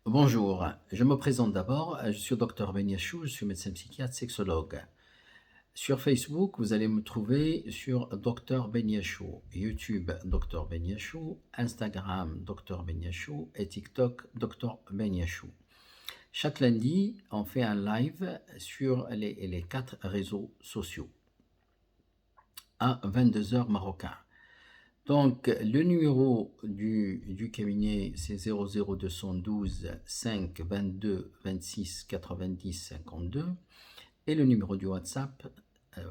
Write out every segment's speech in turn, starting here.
Bonjour, je me présente d'abord, je suis Dr Beniachou, je suis médecin psychiatre sexologue. Sur Facebook, vous allez me trouver sur Dr Beniachou, YouTube Dr Beniachou, Instagram Dr Beniachou et TikTok Dr Beniachou. Chaque lundi, on fait un live sur les quatre réseaux sociaux à 22 heures marocain. Donc, le numéro du cabinet, c'est 00212 5 22 26 90 52. Et le numéro du WhatsApp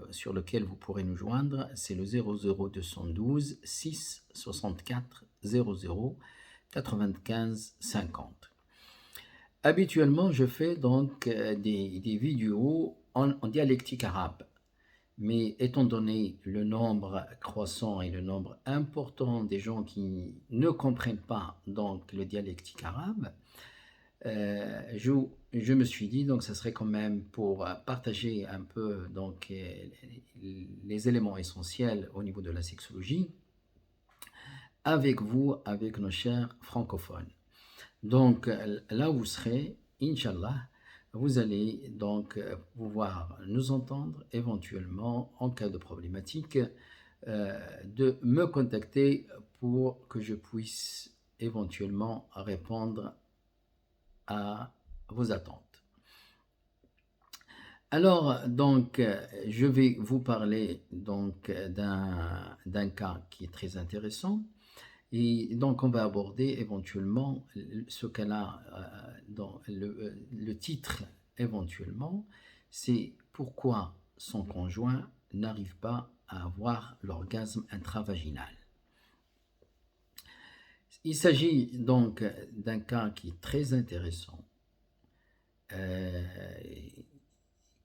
sur lequel vous pourrez nous joindre, c'est le 00212 6 64 00 95 50. Habituellement, je fais donc des vidéos en dialectique arabe. Mais étant donné le nombre croissant et le nombre important des gens qui ne comprennent pas donc le dialectique arabe, je me suis dit donc ça serait quand même pour partager un peu donc les éléments essentiels au niveau de la sexologie avec vous, avec nos chers francophones. Donc là où vous serez, Inch'Allah, vous allez donc pouvoir nous entendre éventuellement en cas de problématique, de me contacter pour que je puisse éventuellement répondre à vos attentes. Alors, donc, je vais vous parler donc d'un cas qui est très intéressant. Et donc, on va aborder éventuellement ce cas-là, dans le titre éventuellement, c'est pourquoi son conjoint n'arrive pas à avoir l'orgasme intravaginal. Il s'agit donc d'un cas qui est très intéressant, euh,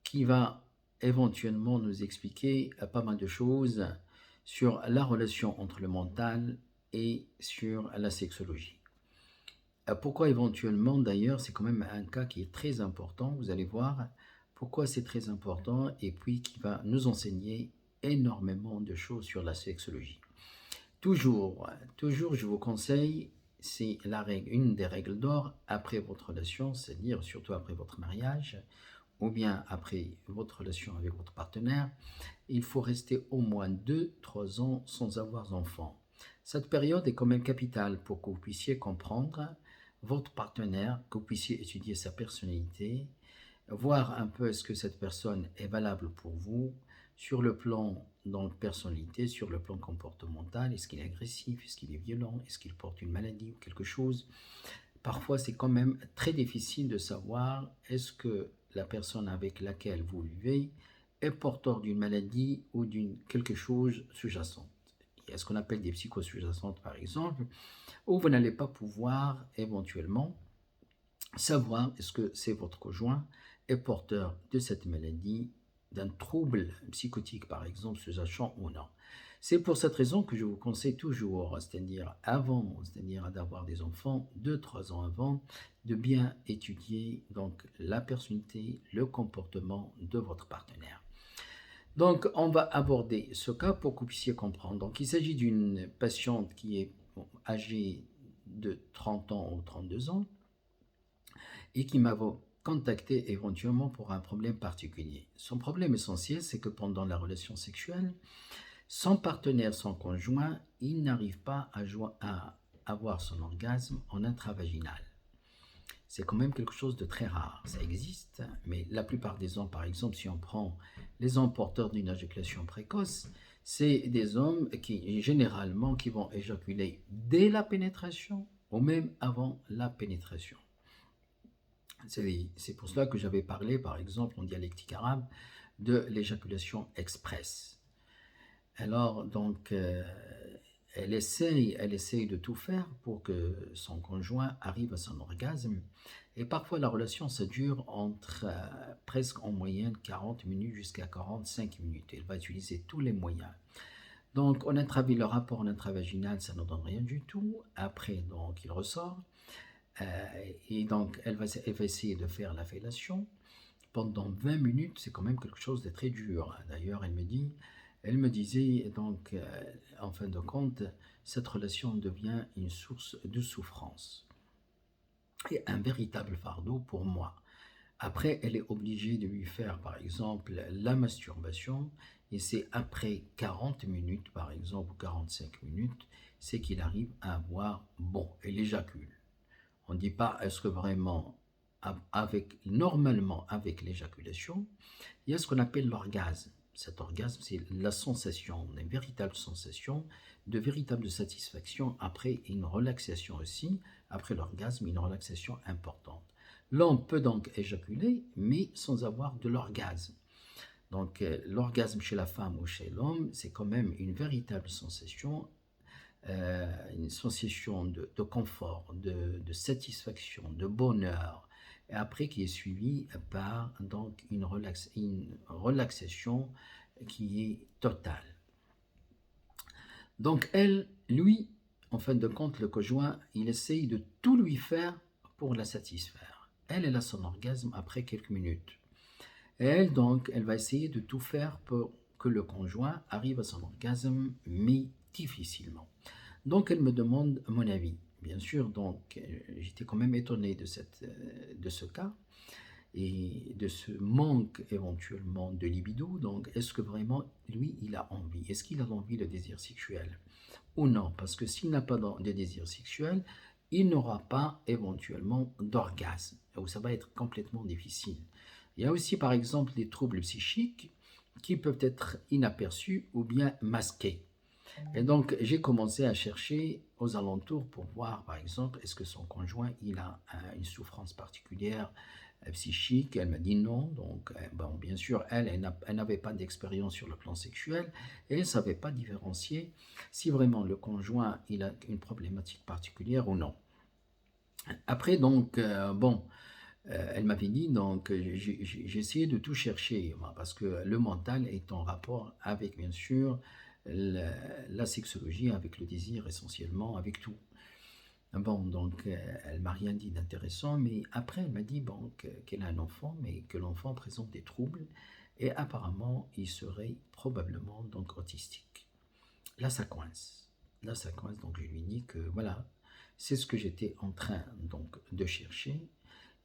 qui va éventuellement nous expliquer pas mal de choses sur la relation entre le mental et sur la sexologie. Pourquoi éventuellement d'ailleurs, c'est quand même un cas qui est très important, vous allez voir pourquoi c'est très important et puis qui va nous enseigner énormément de choses sur la sexologie. Toujours, toujours je vous conseille, c'est la règle, une des règles d'or après votre relation, c'est-à-dire surtout après votre mariage ou bien après votre relation avec votre partenaire, il faut rester au moins 2-3 ans sans avoir d'enfant. Cette période est quand même capitale pour que vous puissiez comprendre votre partenaire, que vous puissiez étudier sa personnalité, voir un peu est-ce que cette personne est valable pour vous sur le plan donc personnalité, sur le plan comportemental, est-ce qu'il est agressif, est-ce qu'il est violent, est-ce qu'il porte une maladie ou quelque chose. Parfois c'est quand même très difficile de savoir est-ce que la personne avec laquelle vous vivez est porteur d'une maladie ou d'une quelque chose sous-jacente. Il y a ce qu'on appelle des psychosous-jacentes par exemple, où vous n'allez pas pouvoir éventuellement savoir est-ce que c'est votre conjoint est porteur de cette maladie, d'un trouble psychotique par exemple sous-jacent ou non. C'est pour cette raison que je vous conseille toujours, c'est-à-dire avant, c'est-à-dire d'avoir des enfants 2-3 ans avant, de bien étudier donc la personnalité, le comportement de votre partenaire. Donc, on va aborder ce cas pour que vous puissiez comprendre. Donc, il s'agit d'une patiente qui est âgée de 30 ans ou 32 ans et qui m'a contacté éventuellement pour un problème particulier. Son problème essentiel, c'est que pendant la relation sexuelle, son partenaire, son conjoint, il n'arrive pas à avoir son orgasme en intravaginal. C'est quand même quelque chose de très rare. Ça existe, mais la plupart des hommes, par exemple, si on prend les hommes porteurs d'une éjaculation précoce, c'est des hommes qui, généralement, qui vont éjaculer dès la pénétration ou même avant la pénétration. C'est pour cela que j'avais parlé, par exemple, en dialectique arabe, de l'éjaculation express. Alors, donc, elle essaye de tout faire pour que son conjoint arrive à son orgasme. Et parfois, la relation, ça dure entre presque en moyenne 40 minutes jusqu'à 45 minutes. Elle va utiliser tous les moyens. Donc, le rapport en intravaginal, ça ne donne rien du tout. Après, donc, il ressort. Et donc, elle va essayer de faire la fellation. Pendant 20 minutes, c'est quand même quelque chose de très dur. D'ailleurs, elle me disait, donc, en fin de compte, cette relation devient une source de souffrance. est un véritable fardeau pour moi. Après, elle est obligée de lui faire, par exemple, la masturbation, et c'est après 40 minutes, par exemple, ou 45 minutes, c'est qu'il arrive à avoir, bon, elle éjacule. On ne dit pas est-ce que vraiment, normalement avec l'éjaculation, il y a ce qu'on appelle l'orgasme. Cet orgasme, c'est la sensation, une véritable sensation de véritable satisfaction après une relaxation aussi, après l'orgasme, une relaxation importante. L'homme peut donc éjaculer, mais sans avoir de l'orgasme. Donc l'orgasme chez la femme ou chez l'homme, c'est quand même une véritable sensation, une sensation de confort, de satisfaction, de bonheur, et après qui est suivie par donc une relaxation qui est totale. Donc elle, lui, en fin de compte, le conjoint, il essaye de tout lui faire pour la satisfaire. Elle a son orgasme après quelques minutes. Et elle, donc, elle va essayer de tout faire pour que le conjoint arrive à son orgasme, mais difficilement. Donc, elle me demande mon avis. Bien sûr, donc, j'étais quand même étonné de ce cas et de ce manque éventuellement de libido. Donc, est-ce que vraiment, lui, il a envie? Est-ce qu'il a envie de désir sexuel ou non? Parce que s'il n'a pas de désir sexuel, il n'aura pas éventuellement d'orgasme, où ça va être complètement difficile. Il y a aussi, par exemple, des troubles psychiques qui peuvent être inaperçus ou bien masqués. Et donc, j'ai commencé à chercher aux alentours pour voir, par exemple, est-ce que son conjoint, il a une souffrance particulière psychique. Elle m'a dit non. Donc, bon, bien sûr, elle n'avait pas d'expérience sur le plan sexuel et elle ne savait pas différencier si vraiment le conjoint, il a une problématique particulière ou non. Après, donc, bon, elle m'avait dit, donc, j'ai essayé de tout chercher, parce que le mental est en rapport avec, bien sûr, la sexologie, avec le désir essentiellement, avec tout. Bon, donc, elle m'a rien dit d'intéressant, mais après, elle m'a dit, bon, qu'elle a un enfant, mais que l'enfant présente des troubles, et apparemment, il serait probablement donc autistique. Là, ça coince. Là, ça coince, donc je lui dis que, voilà, c'est ce que j'étais en train, donc, de chercher,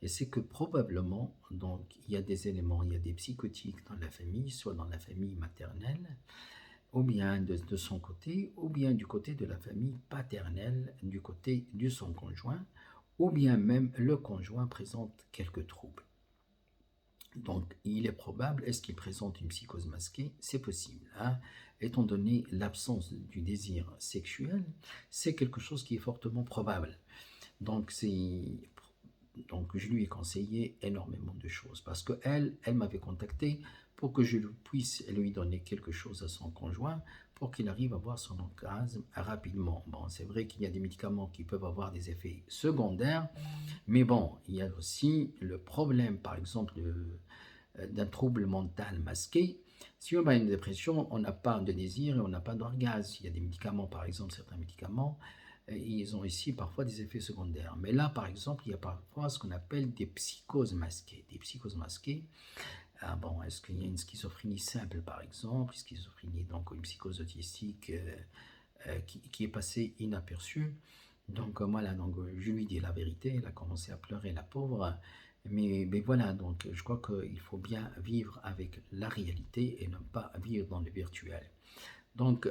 et c'est que probablement, donc, il y a des éléments, il y a des psychotiques dans la famille, soit dans la famille maternelle, ou bien de son côté, ou bien du côté de la famille paternelle, du côté de son conjoint, ou bien même le conjoint présente quelques troubles. Donc, il est probable, est-ce qu'il présente une psychose masquée? C'est possible, hein? Étant donné l'absence du désir sexuel, c'est quelque chose qui est fortement probable. Donc, donc je lui ai conseillé énormément de choses parce qu'elle m'avait contacté pour que je puisse lui donner quelque chose à son conjoint pour qu'il arrive à avoir son orgasme rapidement. Bon, c'est vrai qu'il y a des médicaments qui peuvent avoir des effets secondaires, mais bon, il y a aussi le problème, par exemple, d'un trouble mental masqué. Si on a une dépression, on n'a pas de désir et on n'a pas d'orgasme. Il y a des médicaments, par exemple, certains médicaments, ils ont ici parfois des effets secondaires. Mais là, par exemple, il y a parfois ce qu'on appelle des psychoses masquées. Des psychoses masquées, ah bon, est-ce qu'il y a une schizophrénie simple, par exemple, une schizophrénie, donc une psychose autistique qui est passée inaperçue. Donc voilà, donc je lui dis la vérité, elle a commencé à pleurer, la pauvre. Mais voilà, donc je crois qu'il faut bien vivre avec la réalité et ne pas vivre dans le virtuel. Donc,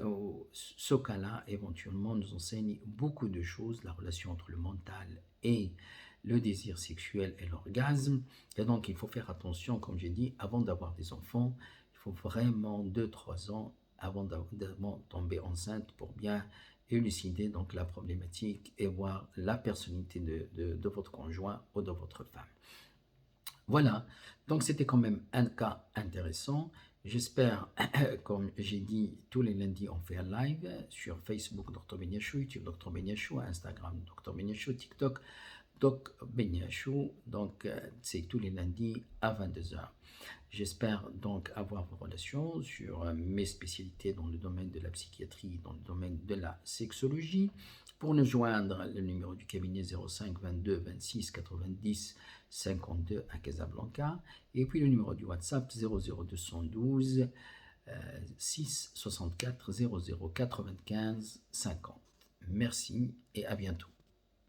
ce cas-là, éventuellement, nous enseigne beaucoup de choses, la relation entre le mental et le désir sexuel et l'orgasme. Et donc, il faut faire attention, comme j'ai dit, avant d'avoir des enfants, il faut vraiment 2-3 ans avant de tomber enceinte pour bien élucider donc la problématique et voir la personnalité de votre conjoint ou de votre femme. Voilà, donc c'était quand même un cas intéressant. J'espère, comme j'ai dit, tous les lundis on fait un live sur Facebook Dr Benyachou, YouTube Dr Benyachou, Instagram Dr Benyachou, TikTok Doc Benyachou. Donc c'est tous les lundis à 22h. J'espère donc avoir vos relations sur mes spécialités dans le domaine de la psychiatrie, dans le domaine de la sexologie. Pour nous joindre, le numéro du cabinet 05 22 26 90 52 à Casablanca. Et puis le numéro du WhatsApp 00212 6 64 00 95 50. Merci et à bientôt.